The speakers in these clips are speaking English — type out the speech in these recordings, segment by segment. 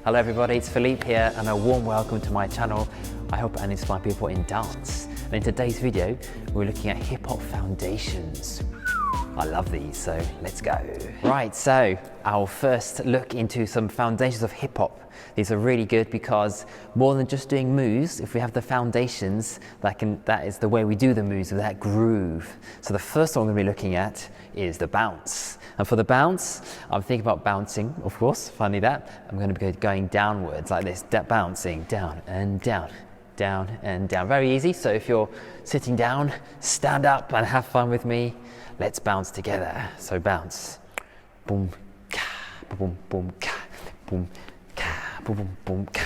Hello everybody, it's Filipe here and a warm welcome to my channel. I hope I inspire people in dance. And in today's video, we're looking at hip hop foundations. I love these, so let's go. Right, so our first look into some foundations of hip hop. These are really good because more than just doing moves, if we have the foundations, that is the way we do the moves, with that groove. So the first one we're going to be looking at is the bounce. And for the bounce, I'm thinking about bouncing, of course, funny that. I'm going to be going downwards like this, bouncing down and down, down and down. Very easy, so if you're sitting down, stand up and have fun with me. Let's bounce together. So bounce. Boom, ka, boom, boom, ka, boom, ka, boom, boom, ka,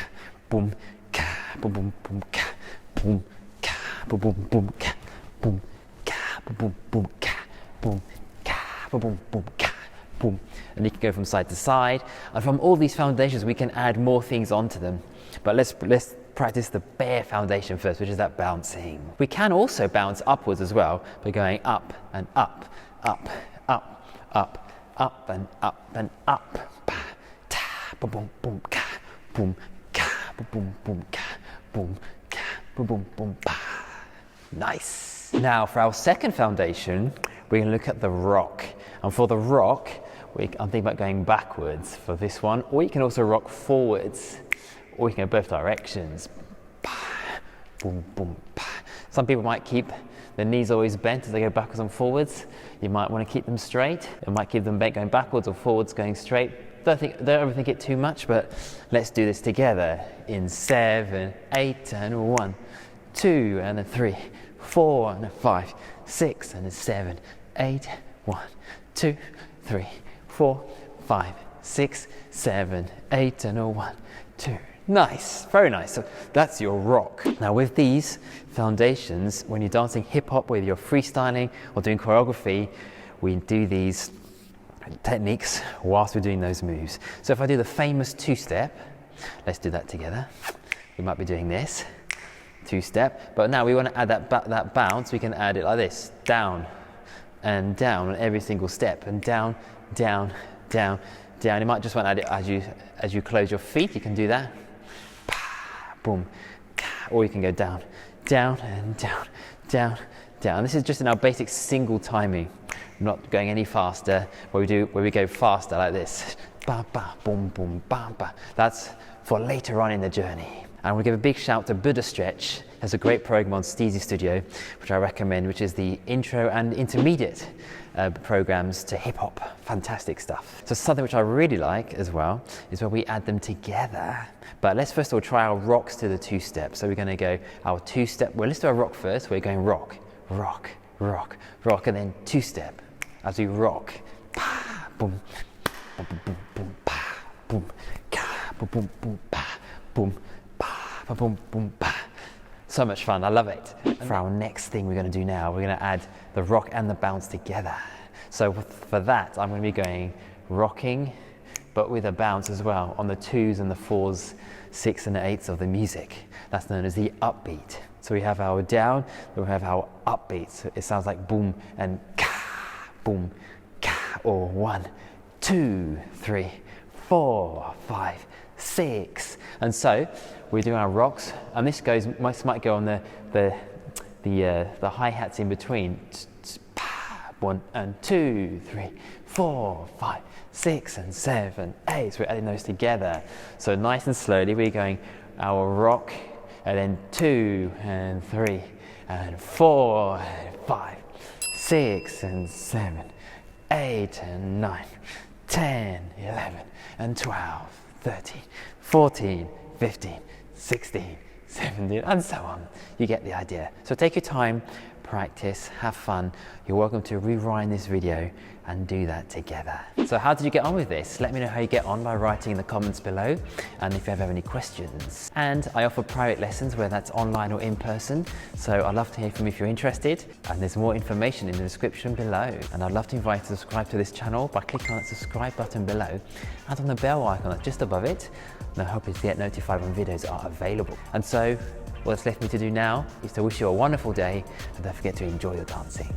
boom, ka, boom, boom, ka, boom, ka, boom, boom, ka, boom, ka, boom, boom, ka, boom, ka, boom, boom, ka, boom. And you can go from side to side. And from all these foundations, we can add more things onto them. But let's practice the bare foundation first, which is that bouncing. We can also bounce upwards as well by going up and up, up, up, up, up and up and up. Ba, ta, ba, boom, boom, ka, boom, ka, ba, boom, boom, ka, boom, ka, ba, boom, boom, ba. Nice. Now for our second foundation, we're going to look at the rock. And for the rock, I'm thinking about going backwards for this one, or you can also rock forwards. Or you can go both directions. Boom, boom, bah. Some people might keep the knees always bent as they go backwards and forwards. You might want to keep them straight. It might keep them bent going backwards or forwards going straight. Don't overthink it too much, but let's do this together in 7, 8, and 1, 2, and a 3, 4, and a 5, 6, and a 7, 8, 1, 2, 3, 4, 5, 6, 7, 8, and a 1, 2. Nice, very nice. So that's your rock. Now with these foundations, when you're dancing hip hop, whether you're freestyling or doing choreography, we do these techniques whilst we're doing those moves. So if I do the famous two-step, let's do that together. We might be doing this, two-step, but now we want to add that bounce. We can add it like this, down and down on every single step, and down, down, down, down. You might just want to add it as you close your feet. You can do that. Boom, or you can go down, down and down, down, down. This is just in our basic single timing. I'm not going any faster. Where we go faster like this. Ba ba, boom boom, ba ba. That's for later on in the journey. And we'll give a big shout to Buddha Stretch. There's a great program on Steezy Studio, which I recommend, which is the intro and intermediate programs to hip hop. Fantastic stuff. So something which I really like as well is where we add them together. But let's first of all try our rocks to the two-step. So we're going to go our two-step. Well, let's do our rock first. We're going rock, rock, rock, rock, and then two-step as we rock. Pa, boom, boom, boom, boom, pa, boom, ka, boom, boom, boom, pa, boom, pa, boom, boom, pa. So much fun, I love it. For our next thing we're going to do now, we're going to add the rock and the bounce together. So for that, I'm going to be going rocking, but with a bounce as well on the 2s and the 4s, 6 and the 8s of the music. That's known as the upbeat. So we have our down, then we have our upbeat. So it sounds like boom and ka, boom, ka, or 1, 2, 3, 4, 5, 6. And so we're doing our rocks, and this might go on the hi-hats in between. 1 and 2, 3, 4, 5, 6 and 7, 8. So we're adding those together. So nice and slowly we're going our rock, and then 2 and 3 and 4 and 5, 6 and 7, 8 and 9, 10, 11 and 12, 13, 14, 15, 16, 17, and so on. You get the idea. So take your time, practice, have fun. You're welcome to rewind this video and do that together. So how did you get on with this? Let me know how you get on by writing in the comments below, and if you ever have any questions. And I offer private lessons, whether that's online or in person, so I'd love to hear from you if you're interested, and there's more information in the description below. And I'd love to invite you to subscribe to this channel by clicking on that subscribe button below and on the bell icon that's just above it, and I hope you get notified when videos are available. And so, all that's left me to do now is to wish you a wonderful day, and don't forget to enjoy your dancing.